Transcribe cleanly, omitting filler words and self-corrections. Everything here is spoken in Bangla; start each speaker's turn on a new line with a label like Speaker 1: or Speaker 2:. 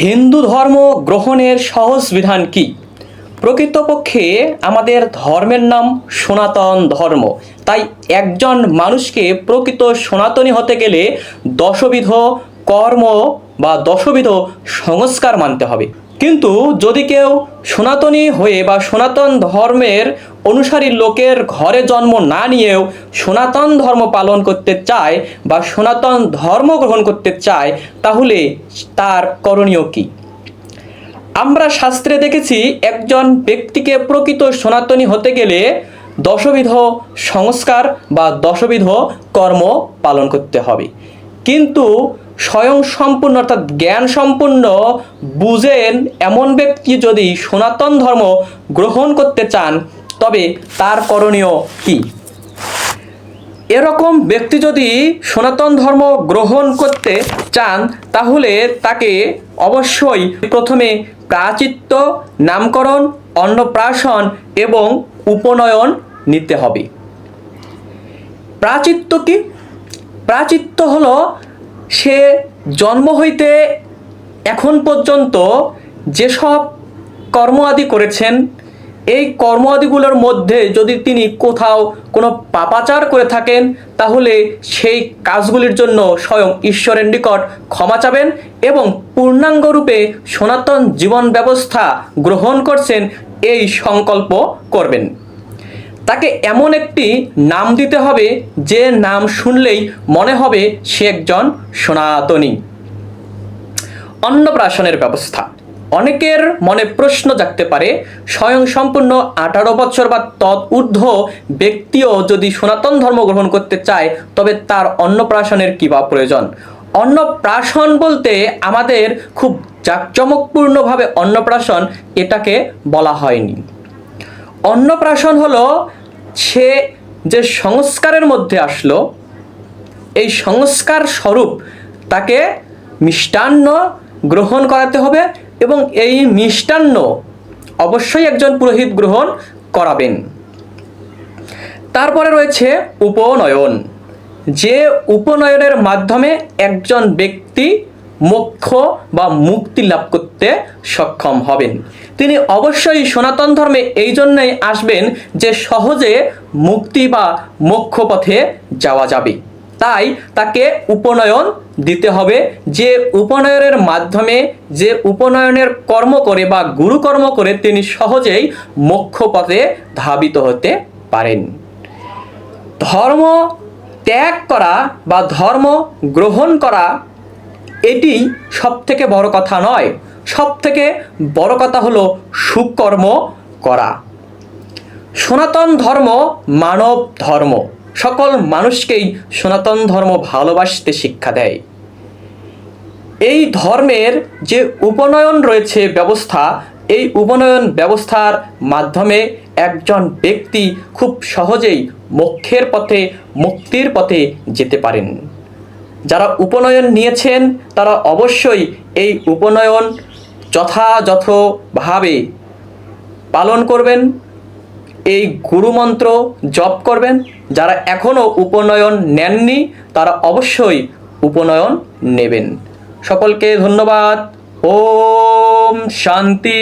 Speaker 1: হিন্দু ধর্ম গ্রহণের সহজ বিধান কি? প্রকৃতপক্ষে আমাদের ধর্মের নাম সনাতন ধর্ম। তাই একজন মানুষকে প্রকৃত সনাতনী হতে গেলে দশবিধ কর্ম বা দশবিধ সংস্কার মানতে হবে। কিন্তু যদি কেউ সনাতনী হয়ে বা সনাতন ধর্মের অনুসারী লোকের ঘরে জন্ম না নিয়েও সনাতন ধর্ম পালন করতে চায় বা সনাতন ধর্ম গ্রহণ করতে চায়, তাহলে তার করণীয় কী? আমরা শাস্ত্রে দেখেছি একজন ব্যক্তিকে প্রকৃত সনাতনী হতে গেলে দশবিধ সংস্কার বা দশবিধ কর্ম পালন করতে হবে। কিন্তু স্বয়ং সম্পূর্ণ অর্থাৎ জ্ঞান সম্পূর্ণ বুঝেন এমন ব্যক্তি যদি সনাতন ধর্ম গ্রহণ করতে চান, তবে তার করণীয় কী? এরকম ব্যক্তি যদি সনাতন ধর্ম গ্রহণ করতে চান, তাহলে তাকে অবশ্যই প্রথমে প্রায়শ্চিত্ত, নামকরণ, অন্নপ্রাশন এবং উপনয়ন নিতে হবে। প্রায়শ্চিত্ত কি? প্রায়শ্চিত্ত হলো সে জন্ম হইতে এখন পর্যন্ত যেসব কর্ম আদি করেছেন, এই কর্ম আদিগুলোর মধ্যে যদি তিনি কোথাও কোনো পাপাচার করে থাকেন, তাহলে সেই কাজগুলির জন্য স্বয়ং ঈশ্বরের নিকট ক্ষমা চাবেন এবং পূর্ণাঙ্গরূপে সনাতন জীবন ব্যবস্থা গ্রহণ করছেন এই সংকল্প করবেন। তাকে এমন একটি নাম দিতে হবে যে নাম শুনলেই মনে হবে সে একজন সনাতনী। অন্নপ্রাশনের ব্যবস্থা। অনেকের মনে প্রশ্ন জাগতে পারে, স্বয়ং সম্পূর্ণ 18 বছর বা তৎঊর্ধ্ব ব্যক্তিও যদি সনাতন ধর্ম গ্রহণ করতে চায়, তবে তার অন্নপ্রাশনের কী বা প্রয়োজন? অন্নপ্রাশন বলতে আমাদের খুব জাঁকজমকপূর্ণভাবে অন্নপ্রাশন এটাকে বলা হয়নি। অন্নপ্রাশন হলো সে যে সংস্কারের মধ্যে আসলো, এই সংস্কার স্বরূপ তাকে মিষ্টান্ন গ্রহণ করাতে হবে এবং এই মিষ্টান্ন অবশ্যই একজন পুরোহিত গ্রহণ করাবেন। তারপরে রয়েছে উপনয়ন, যে উপনয়নের মাধ্যমে একজন ব্যক্তি মোক্ষ বা মুক্তি লাভ করতে সক্ষম হবেন। তিনি অবশ্যই সনাতন ধর্মে এই জন্যই আসবেন যে সহজে মুক্তি বা মোক্ষ পথে যাওয়া যাবে। তাই তাকে উপনয়ন দিতে হবে, যে উপনয়নের মাধ্যমে, যে উপনয়নের কর্ম করে বা গুরুকর্ম করে তিনি সহজেই মোক্ষ পথে ধাবিত হতে পারেন। ধর্ম ত্যাগ করা বা ধর্ম গ্রহণ করা এটি সবথেকে বড় কথা নয়। সবথেকে বড় কথা হলো সুকর্ম করা। সনাতন ধর্ম মানব ধর্ম, সকল মানুষকেই সনাতন ধর্ম ভালোবাসতে শিক্ষা দেয়। এই ধর্মের যে উপনয়ন রয়েছে ব্যবস্থা, এই উপনয়ন ব্যবস্থার মাধ্যমে একজন ব্যক্তি খুব সহজেই মোক্ষের পথে, মুক্তির পথে যেতে পারেন। যারা উপনয়ন নিয়েছেন তারা অবশ্যই এই উপনয়ন যথাযথভাবে পালন করবেন, এই গুরুমন্ত্র জপ করবেন। যারা এখনও উপনয়ন নেননি তারা অবশ্যই উপনয়ন নেবেন। সকলকে ধন্যবাদ। ওম শান্তি।